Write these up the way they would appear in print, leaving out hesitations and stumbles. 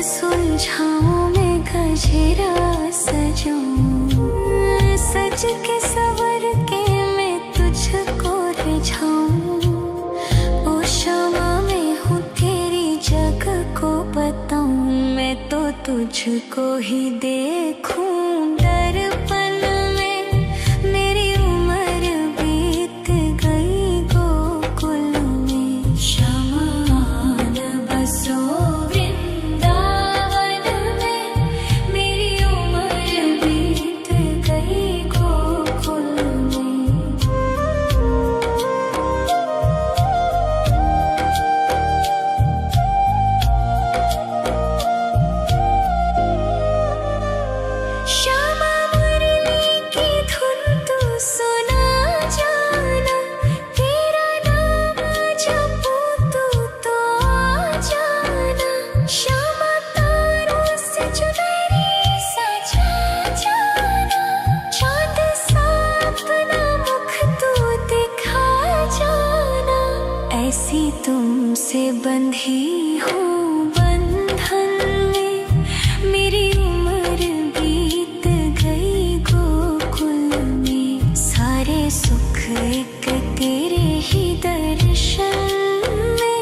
सुलझाऊं मैं गजरा सजाऊं, सज के सवर के मैं तुझको रिझाऊं। ओ शमा मैं हूँ तेरी जग को बताऊं, मैं तो तुझको ही देखूं दर्पण में। मेरी उम्र बीत गई गोकुल में, शमान बसो ऐसी तुमसे बंधी हूँ बंधन में। मेरी उम्र बीत गई गोकुल में, सारे सुख एक तेरे ही दर्शन में।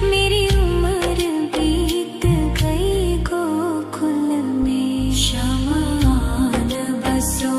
मेरी उम्र बीत गई गोकुल में, शमान बसो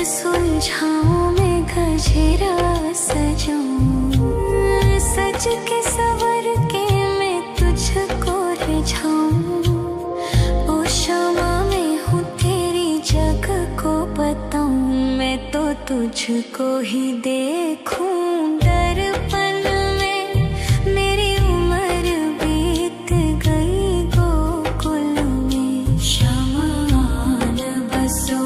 सुलझाऊं मैं गजरा सजाऊं, सज के सवर के मैं तुझको रिझाऊं। ओ शमा मैं हूँ तेरी जग को बताऊं, मैं तो तुझको ही देखूं दर्पण में। मेरी उम्र बीत गई गोकुल में, शमान बसो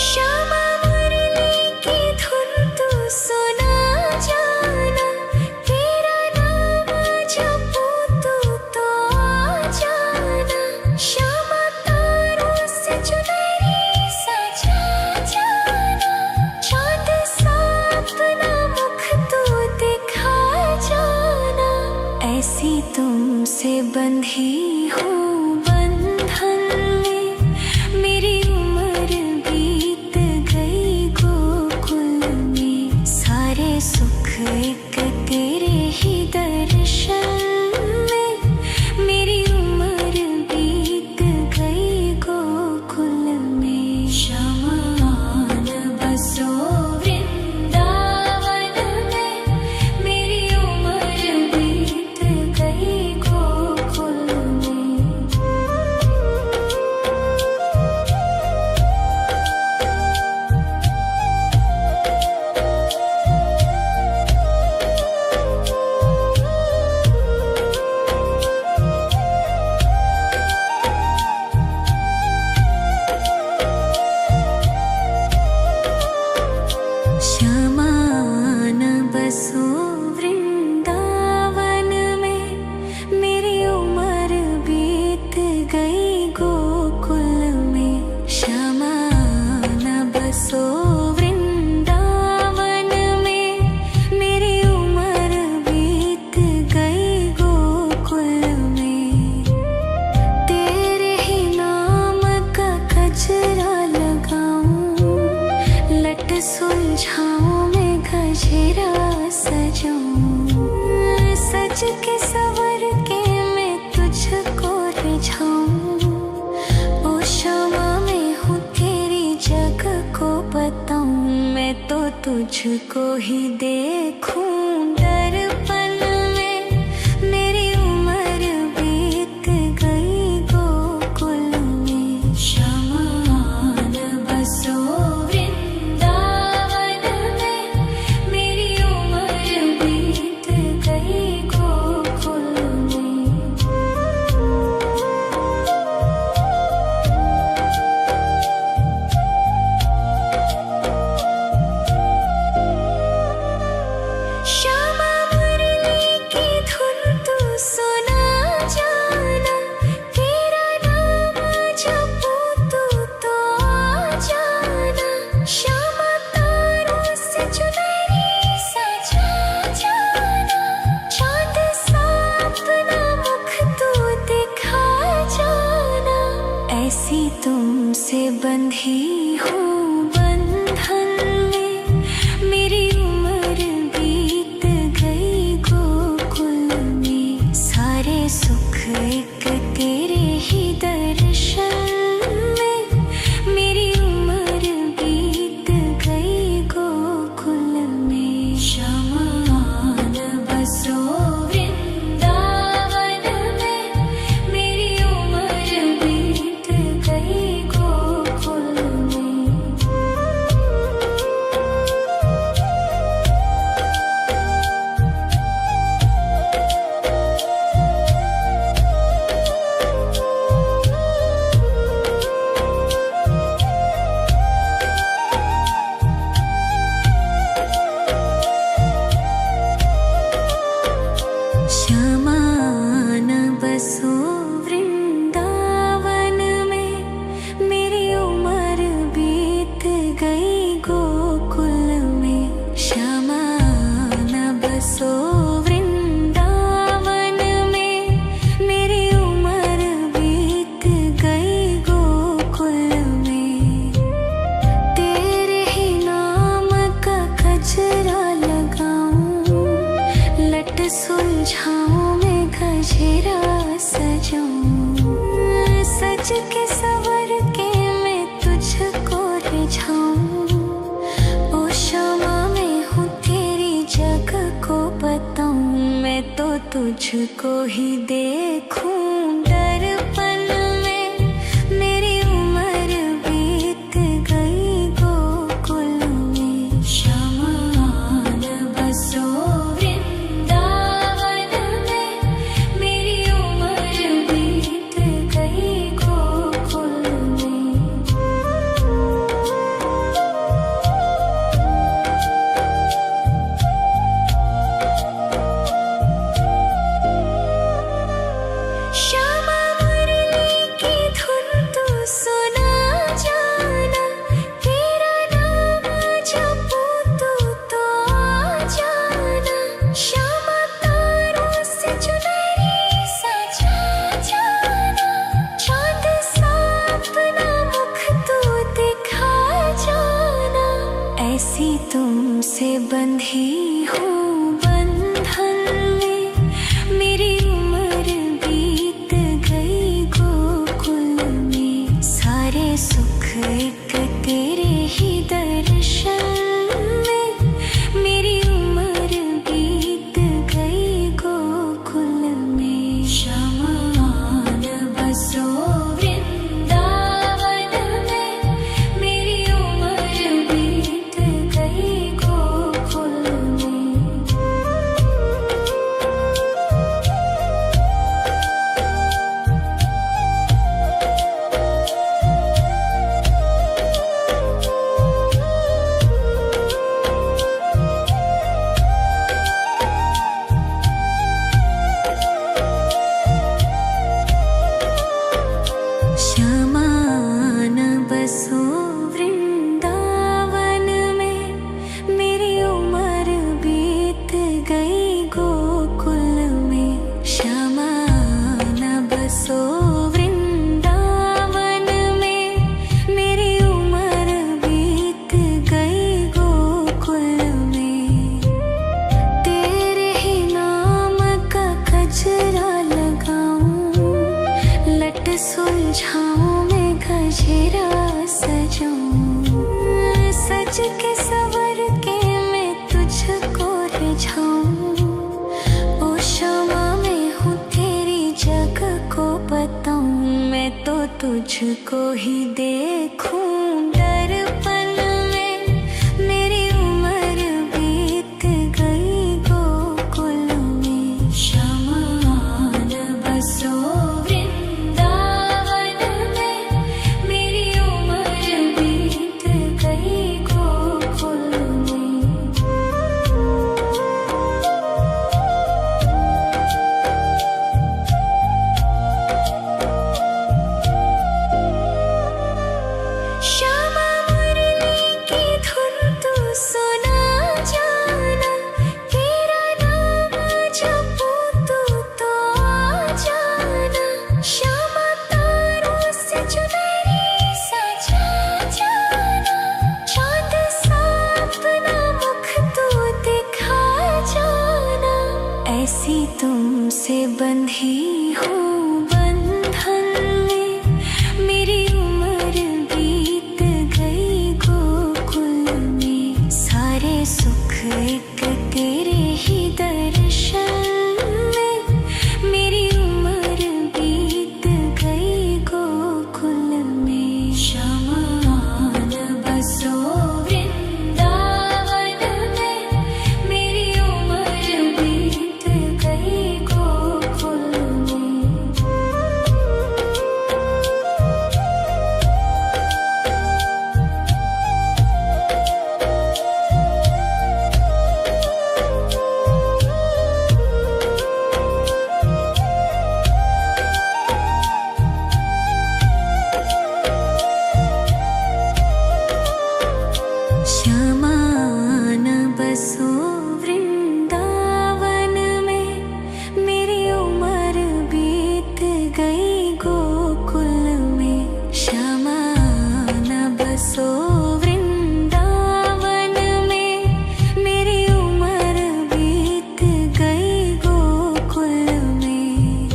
श्यामा मुरली सुलझाऊं मैं गजरा सजाऊं, सज के सवर के मैं तुझको रिझाऊं। ओ शमा मैं हूँ तेरी जग को बताऊं, मैं तो तुझको ही देखूं दर्पण में। मेरी उम्र बीत गई गोकुल में, शमान बसो वृंदावन में। मेरी उम्र बीत गई गोकुल में। श्यामा मुरली की धुन तू सुना जाना, तेरा नाम जपूं तो आ जाना। श्यामा तारों से चुनरी सजा जाना, चाँद सा अपना मुख तू दिखा जाना। ऐसी तुमसे बंधी हूँ बंधन में, मेरी उम्र बीत गई गोकुल में। सारे सुख एक तेरे ही दर्शन में, मेरी उम्र बीत गई गोकुल में। शमान बसो वृंदावन में, मेरी उम्र बीत गई गोकुल में। शमान बसो वृंदावन में, मेरी उम्र बीत गई गोकुल में। शमान बसो वृंदावन में, मेरी उम्र बीत गई गोकुल में। तेरे ही नाम का गजरा लगाऊं, लट सुलझाऊं मैं गजरा सजाऊं, सज के सवर के मैं तुझको रिझाऊं। ओ शमा मैं हूँ तेरी जग को बताऊं, मैं तो तुझको ही देखूं दर्पण में। मेरी उम्र बीत गई गोकुल में, शमान बसो वृंदावन में। मेरी उम्र बीत गई गोकुल में। श्यामा मुरली की धुन तू सुना जाना, तेरा नाम जपूं तो आ जाना। श्यामा तारों से चुनरी सजा जाना, चाँद सा अपना मुख तू दिखा जाना। ऐसी तुमसे बंधी हूँ बंधन में, मेरी उम्र बीत गई गोकुल में। सारे सुख एक तेरे ही दर्शन में, मेरी उम्र बीत गई गोकुल में। शमान बसो वृंदावन में, मेरी उम्र बीत गई गोकुल में। सजूं, सज के सवर के मैं तुझको रिझाऊं। ओ क्षमा में हूँ तेरी जग को बताऊं, मैं तो तुझको ही देखूं। दर्पण में मेरी उम्र बीत गई गोकुल में, शमान बसो वृंदावन में। मेरी उम्र बीत गई गोकुल में। श्यामा मुरली की धुन तू सुना जाना, तेरा नाम जपूं तू तो आ जाना। श्यामा तारों से चुनरी सजा जाना, चांद सा अपना मुख तू दिखा जाना। ऐसी तुमसे बंधी हूँ बंधन में, मेरी उम्र बीत गई गोकुल में। सारे सुख एक तेरे ही दर्शन में, मेरी उम्र बीत गई गोकुल में। शमान बसो वृंदावन में, मेरी उम्र बीत गई गोकुल में। श्यामान बसो वृंदावन में, मेरी उम्र बीत गई गोकुल में। श्यामान बसो वृंदावन में, मेरी उम्र बीत गई गोकुल में।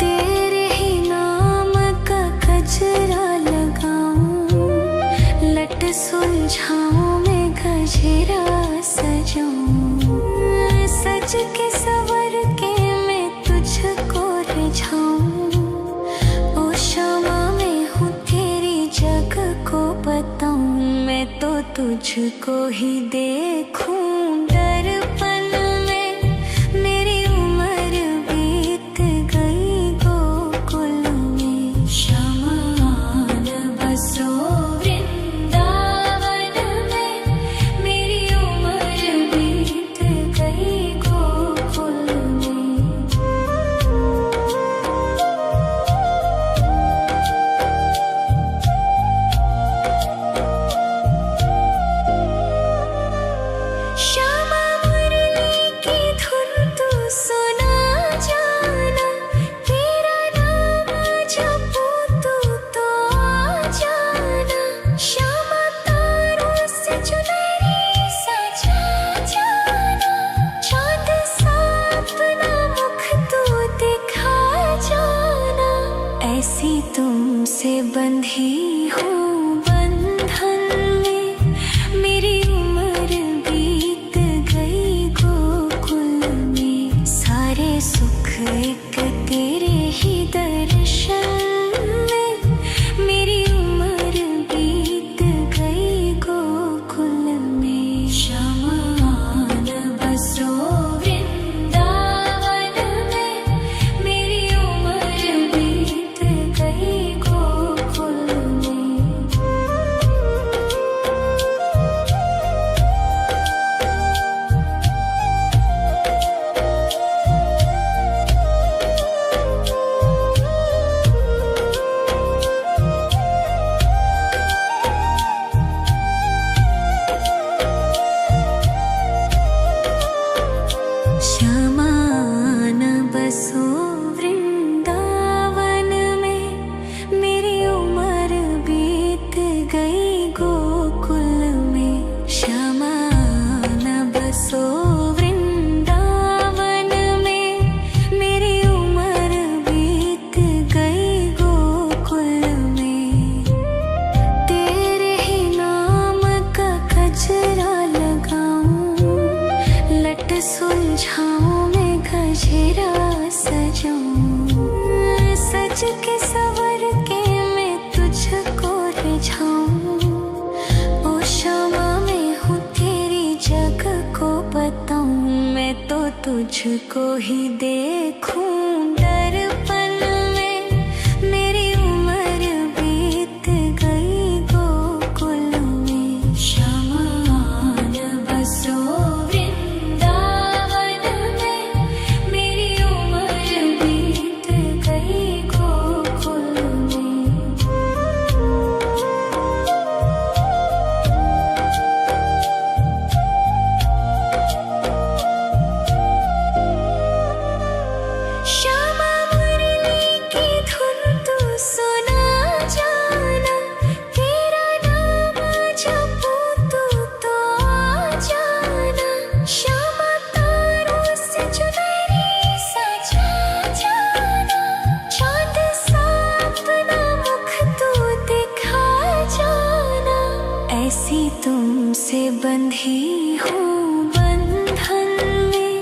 तेरे ही नाम का गजरा लगाऊं, लट सुलझाऊं मैं गजरा सजाऊं। सज के सवर के मैं तुझको रिझाऊं। ओ क्षमा में हूँ तेरी जग को बताऊं, मैं तो तुझको ही देखूं। दर्पण में मेरी उम्र बीत गई गोकुल में। शमान बसो वृंदावन में, मेरी उम्र बीत गई गोकुल में। सुलझाऊं मैं गजरा सजाऊं, सज के सवर के मैं तुझको रिझाऊं। ओ शामा मैं हूँ तेरी जग को बताऊं, मैं तो तुझको ही देखूं दर्पण में। मेरी उम्र बीत गई गोकुल में, श्यामा आन बसो वृंदावन में। मेरी उम्र बीत गई गोकुल में। श्यामा मुरली की धुन तू सुना जाना, तेरा नाम जपूं तो आ जाना। श्यामा तारों से चुनरी सजा जाना, चांद सा अपना मुख तू दिखा जाना। ऐसी तुमसे बंधी हूँ बंधन में,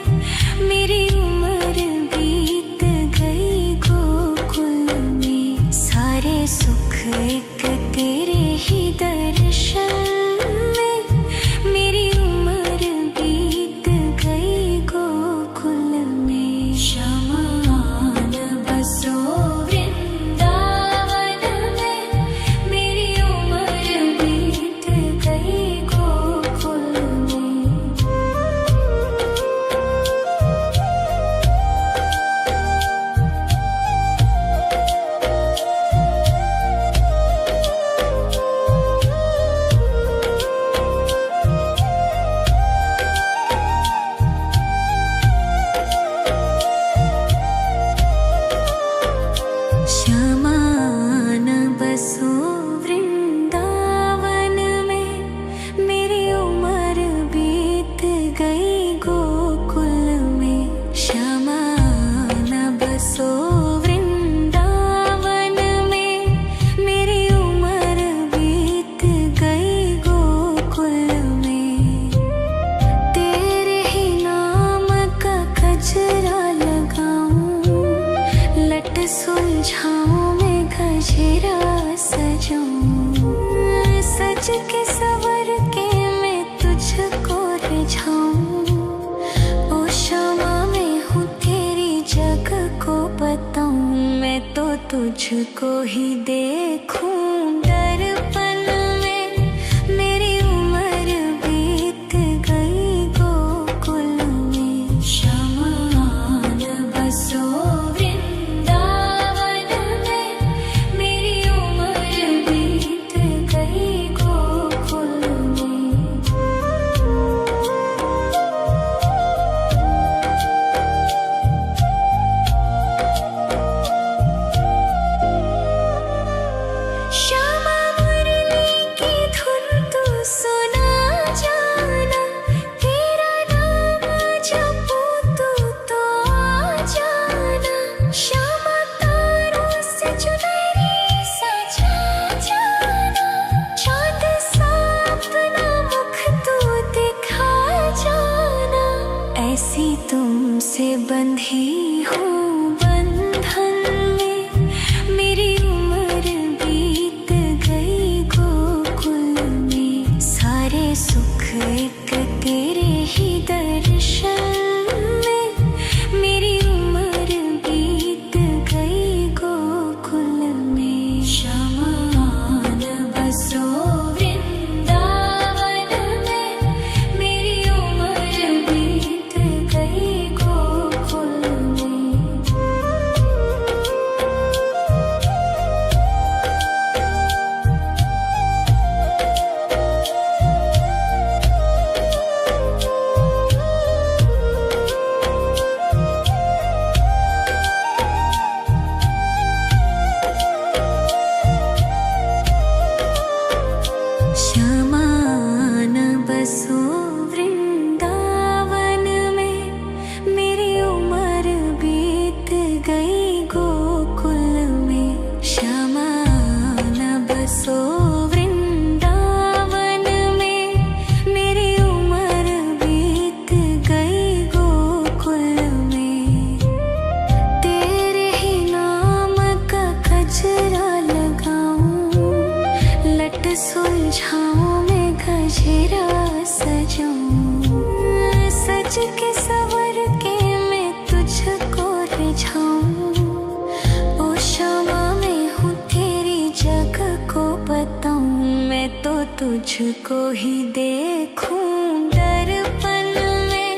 मेरी उम्र बीत गई गोकुल में। सारे सुख एक तेरे ही दर्शन में, मेरी उम्र बीत गई गोकुल में। श्यामा आन बसो वृंदावन में, मेरी उम्र बीत गई गोकुल में। श्यामा आन बसो वृंदावन में, मेरी उम्र बीत गई गोकुल में। श्यामा आन बसो वृंदावन में, मेरी उम्र बीत गई गोकुल में। तेरे ही नाम का गजरा लगाऊं, लट सुलझाऊं मैं गजरा सजाऊं। सज के सवर के मैं तुझको रिझाऊं। ओ शामा मैं हूँ तेरी जग को बताऊं, मैं तो तुझको ही देखूं दर्पण में। मेरी उम्र बीत गई गोकुल में, श्यामा आन बसो वृंदावन में। मेरी उम्र बीत गई गोकुल में। श्यामा मुरली की धुन तू सुना जाना, तेरा नाम जपूं तो आ जाना। श्यामा तारों से चुनरी सजा जाना, चांद सा अपना मुख तू दिखा जाना। ऐसी तुमसे बंधी हूँ बंधन में, मेरी उम्र बीत गई गोकुल में। सारे सुख एक तेरे ही दर्शन में, मेरी उम्र बीत गई गोकुल में। श्यामा आन बसो वृंदावन में, मेरी उम्र बीत गई गोकुल में। श्यामा आन बसो वृंदावन में, मेरी उम्र बीत गई गोकुल में। श्यामा आन बसो वृंदावन में, मेरी उम्र बीत गई गोकुल सुलझाऊं मैं गजरा सजाऊं, सज के सवर के मैं तुझको रिझाऊं। ओ शमा मैं हूँ तेरी जग को बताऊं, मैं तो तुझको ही देखूं दर्पण में।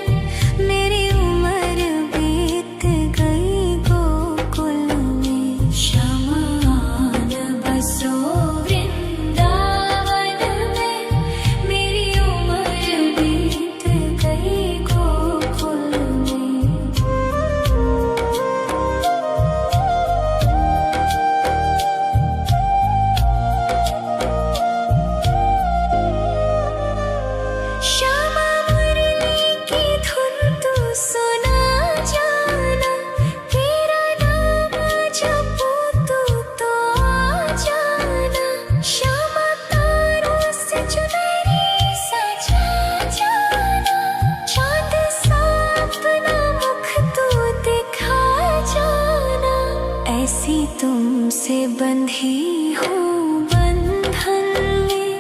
मेरी उम्र बीत गई गोकुल में, शमा न बसो वृंदावन में। मेरी उम्र बीत गई गोकुल में। श्यामा मुरली की धुन तू सुना जाना, तेरा नाम जपूं तो आ जाना। श्यामा तारों से चुनरी सजा जाना, चांद सा अपना मुख तू दिखा जाना। ऐसी तुमसे बंधी हूँ बंधन में,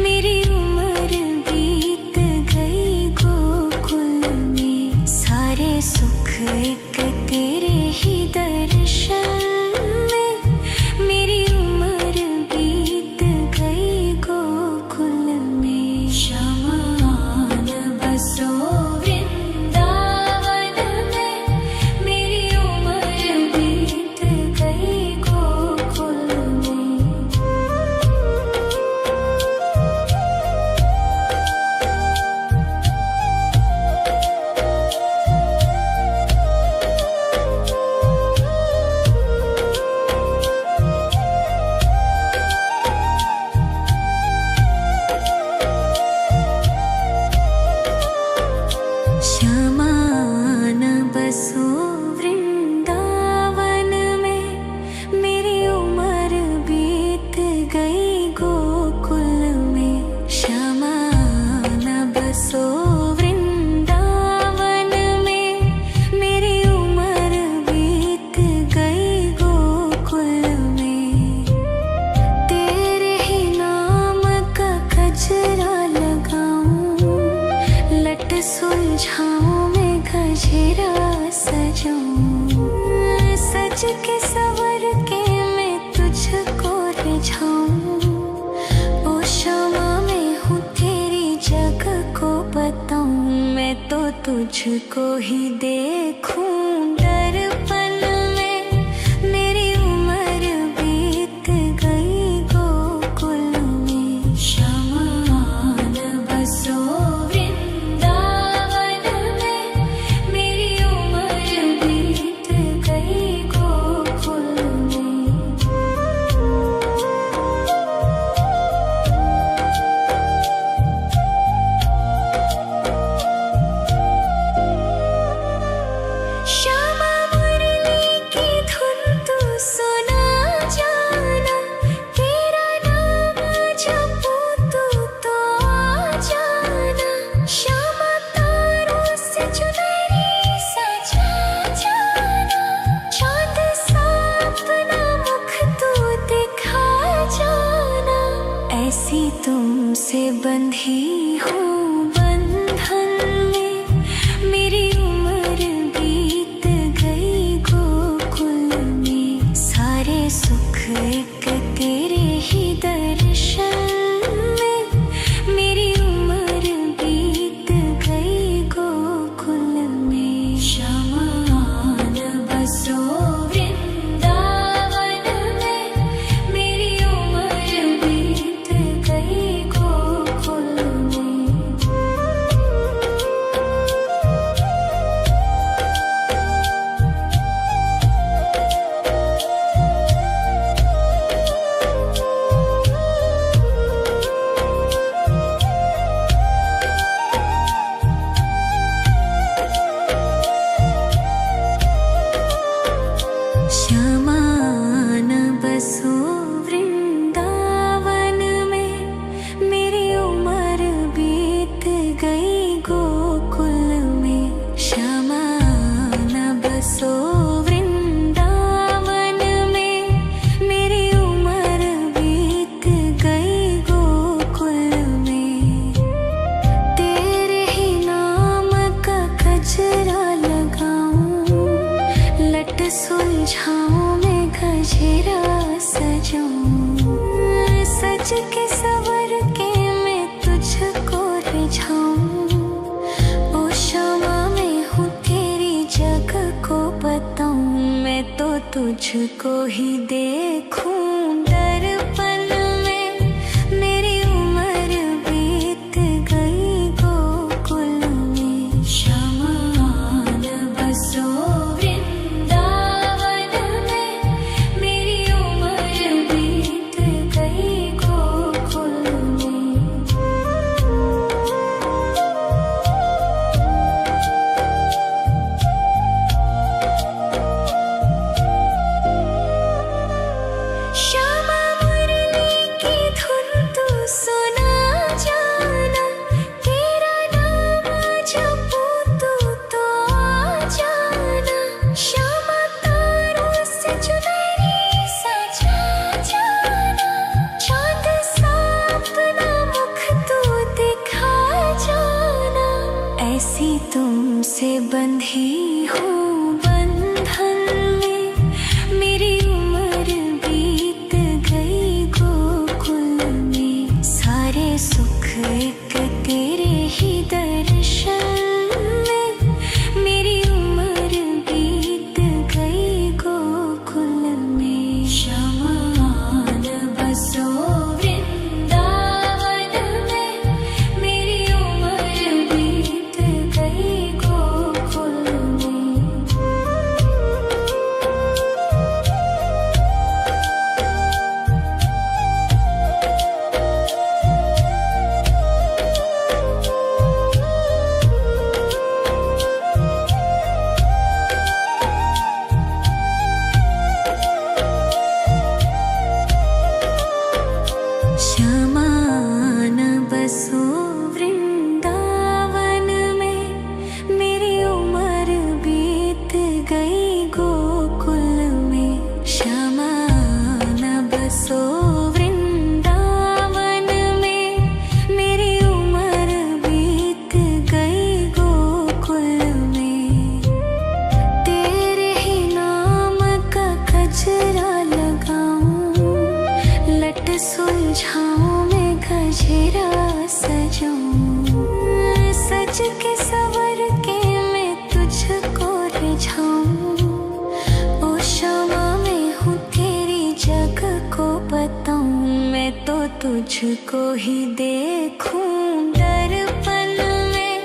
मेरी उम्र बीत गई गोकुल में। सारे सुख एक तेरे ही दर्शन में, मेरी उम्र बीत गई गोकुल में। शमा न बसो वृंदावन में, मेरी उम्र बीत गई गोकुल में। श्यामा न बसो वृंदावन में, मेरी उम्र बीत गई गोकुल में। श्यामा न बसो वृंदावन में, मेरी उम्र बीत गई गोकुल में। तेरे ही नाम का गजरा लगाऊं, लट सुलझाऊं मैं गजरा सजाऊं। सज के सवर के मैं तुझको रिझाऊं। ओ शमा मैं हूँ तेरी जग को बताऊं, मैं तो तुझको ही देखूं दर्पण में। मेरी उम्र बीत गई गोकुल में। शमा न बसो वृंदावन में, मेरी उम्र बीत गई गोकुल में। श्यामा मुरली की धुन तू सुना जाना, तेरा नाम जपूं तो आ जाना। श्यामा तारों से चुनरी सजा जाना, चांद सा अपना मुख तू दिखा जाना। ऐसी तुमसे बंधी हूँ बंधन में, मेरी उम्र बीत गई गोकुल में। सारे सुख एक तेरे ही दर्शन में, मेरी उम्र बीत गई गोकुल में। शमा न बसो वृंदावन में, मेरी उम्र बीत गई गोकुल में। तुझको ही देखूं दर्पण में, मेरी उम्र बीत गई गोकुल में। शमान बसो वृंदावन में, मेरी उम्र बीत गई गोकुल में। श्यामा मुरली की धुन तू सुना जाना, तेरा नाम जपूं तू तो आ जाना। श्यामा तारों से चुनरी सजा जाना, चांद सा अपना मुख तू दिखा जाना। ऐसी तुमसे बंधी हूँ बंधन में, मेरी उम्र बीत गई गोकुल में। सारे सुख एक तेरे ही दर्शन में, मेरी उम्र बीत गई गोकुल में। शमान बसो वृंदावन में, मेरी उम्र बीत गई गोकुल में। श्यामान बसो वृंदावन में, मेरी उम्र बीत गई गोकुल में। श्यामान बसो वृंदावन में, मेरी उम्र बीत गई गोकुल में। तेरे ही नाम का गजरा लगाऊं, लट सुलझाऊं मैं गजरा सजाऊं। सज के सवर के मैं तुझको रिझाऊं। ओ श्यामा मैं हूँ तेरी जग को बताऊं, मैं तो तुझको ही देखूं दर्पण में,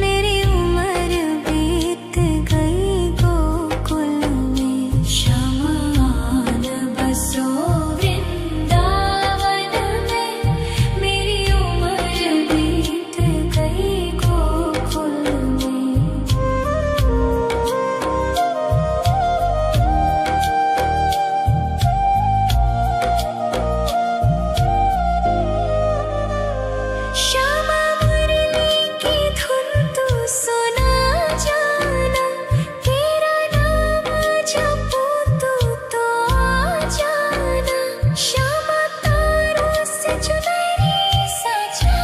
मेरी उम्र बीत गई गोकुल में। शमान बसो वृंदावन में, मेरी उम्र बीत गई गोकुल में। श्यामा मुरली की धुन तू सुना जाना, तेरा नाम जपूं तू तो आ जाना। श्यामा तारों से चुनरी सजा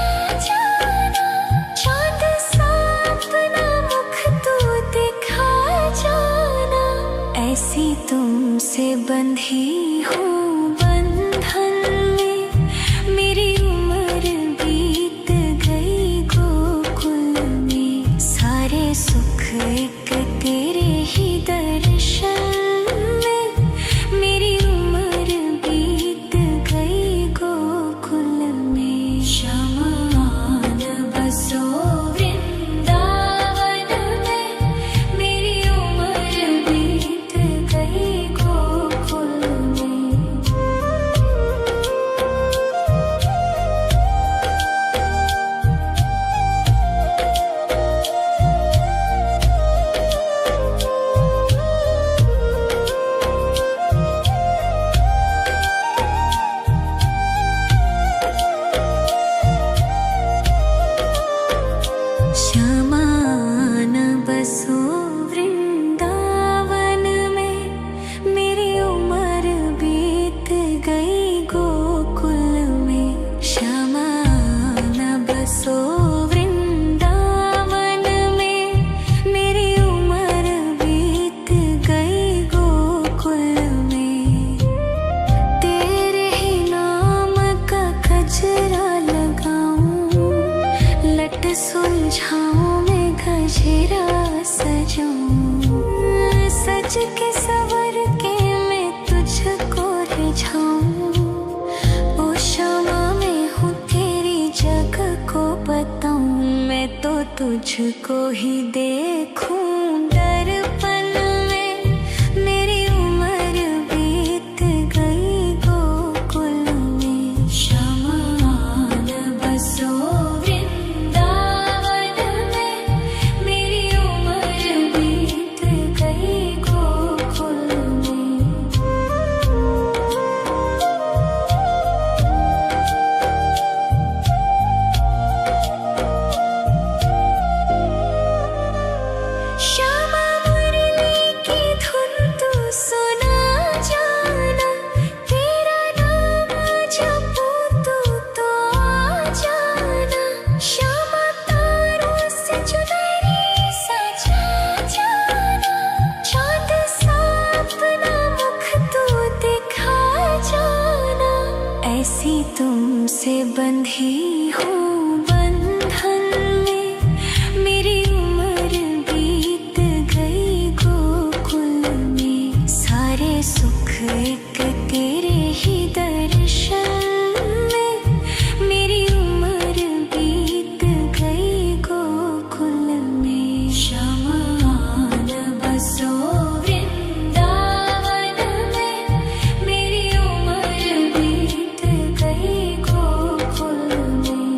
जाना, चांद सा अपना मुख तू दिखा जाना। ऐसी तुमसे बंधी हूँ बंधन में, मेरी उम्र बीत गई गोकुल में। सारे सुख एक तेरे ही दर्शन में, मेरी उम्र बीत गई गोकुल में। शमान बसो वृंदावन में, मेरी उम्र बीत गई गोकुल में। श्यामान बसो वृंदावन में, मेरी उम्र बीत गई गोकुल में। श्यामान बसो वृंदावन में, मेरी उम्र बीत गई गोकुल में। तेरे ही नाम का गजरा लगाऊं, लट सुलझाऊं मैं गजरा सजाऊं। सज के सवर के तुझको ही देखूं दर्पण में। मेरी उम्र बीत गई गोकुल में, शमान बसो वृंदावन में। मेरी उम्र बीत गई गोकुल में। श्यामा मुरली की धुन तू सुना जाना, तेरा नाम जपूं तू तो आ जाना। श्यामा तारों से चुनरी सजा जाना, चांद सा अपना मुख तू दिखा जाना। ऐसी तुमसे बंधी हूँ बंधन में, मेरी उम्र बीत गई गोकुल में। सारे सुख एक तेरे ही दर्शन में, मेरी उम्र बीत गई गोकुल में। शमान बसो वृंदावन में, मेरी उम्र बीत गई गोकुल में।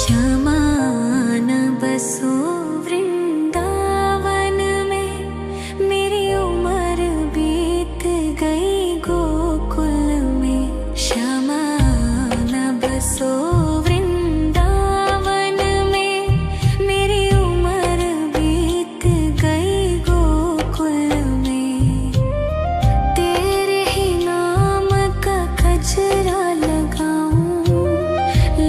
शमान बसो वृंदावन में, मेरी उम्र बीत गई गोकुल में। शमान बसो वृंदावन में, मेरी उम्र बीत गई गोकुल में। तेरे ही नाम का गजरा लगाऊं,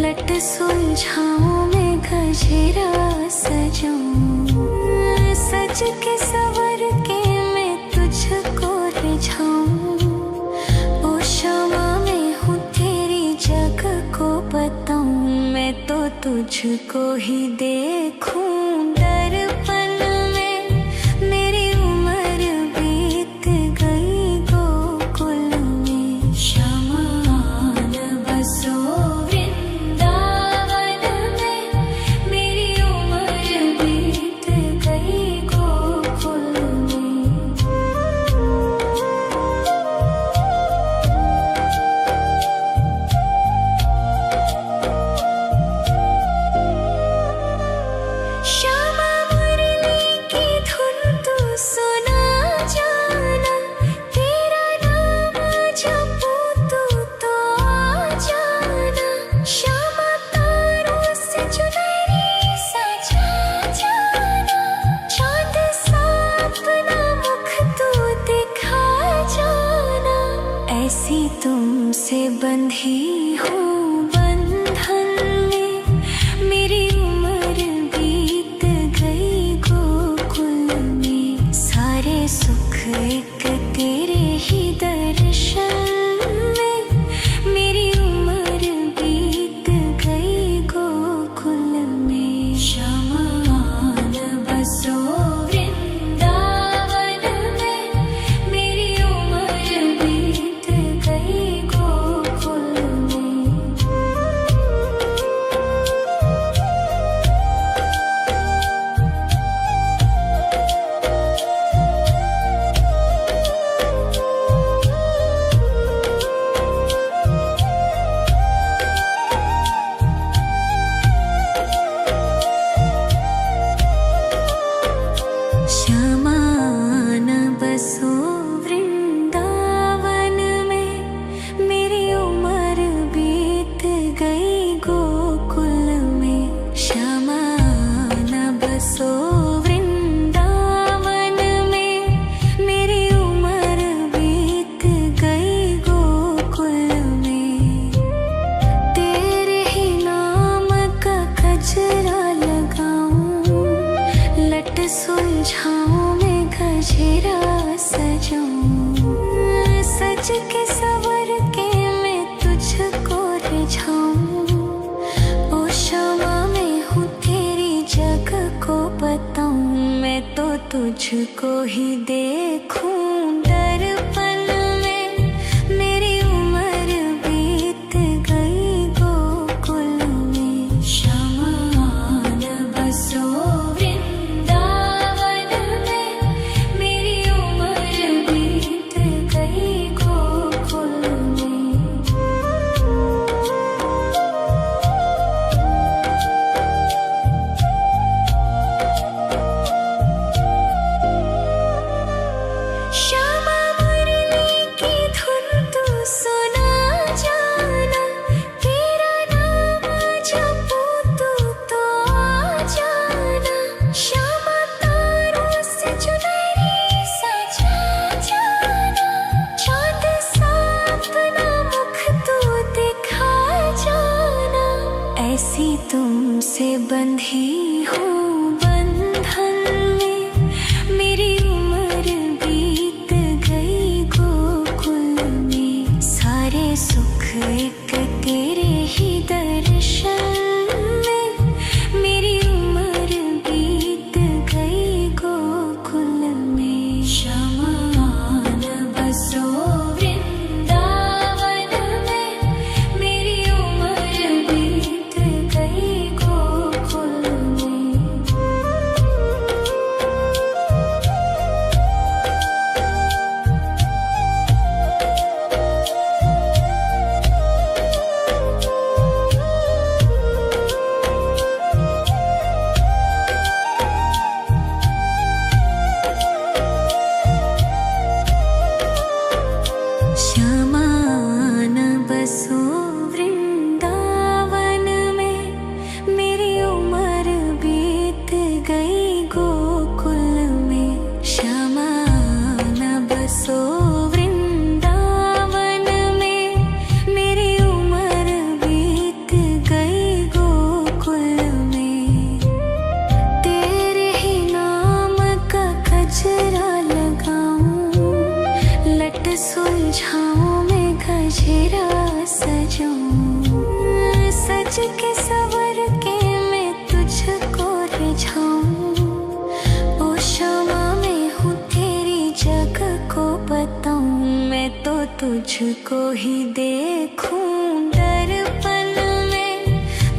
लट सुलझाऊं मैं गजरा सजाऊं। सज के सवर के मैं तुझको रिझाऊं। ओ क्षमा मैं हूँ तेरी जग को बताऊं, मैं तो तुझको ही देखूं दर्पण में। मेरी उम्र बीत गई गोकुल में। शमान बसो वृंदावन में, मेरी उम्र बीत गई गोकुल में। श्यामा मुरली की धुन तू सुना जाना, तेरा नाम जपूं तू तो आ जाना। श्यामा तारों से चुनरी सजा जाना, चांद सा अपना मुख तू दिखा जाना। ऐसी तुमसे बंधी हूँ बंधन में, मेरी उम्र बीत गई गोकुल में। सारे सुख एक तेरे ही दर्शन में, मेरी उम्र बीत गई गोकुल में। शमान बसो वृंदावन में, मेरी उम्र बीत गई गोकुल में। तुझको ही देखूं दर्पण में। मेरी उम्र बीत गई गोकुल में। शमान बसो वृंदावन में। मेरी उम्र बीत गई गोकुल में। श्यामा मुरली की धुन तू सुना जाना। तेरा नाम जपूं तो आ जाना। श्यामा तारों से चुनरी सजा जाना। चाँद सा अपना मुख तू दिखा जाना। ऐसी तुमसे बंधी हूँ बंधन में। मेरी उम्र बीत गई गोकुल में। सारे सुख एक तेरे ही दर्शन में। मेरी उम्र बीत गई गोकुल में। शमान बसो वृंदावन में। मेरी उम्र बीत गई गोकुल में। श्यामान बसो वृंदावन में। मेरी उम्र बीत गई गोकुल में। श्यामान बसो वृंदावन में। मेरी उम्र बीत गई गोकुल में। तेरे ही नाम का गजरा लगाऊं। लट सुलझाऊं मैं गजरा सजाऊं। सज के सवर के मैं तुझको रिझाऊं। ओ श्यामा मैं हूँ तेरी जग को बताऊं। मैं तो तुझको ही देखूं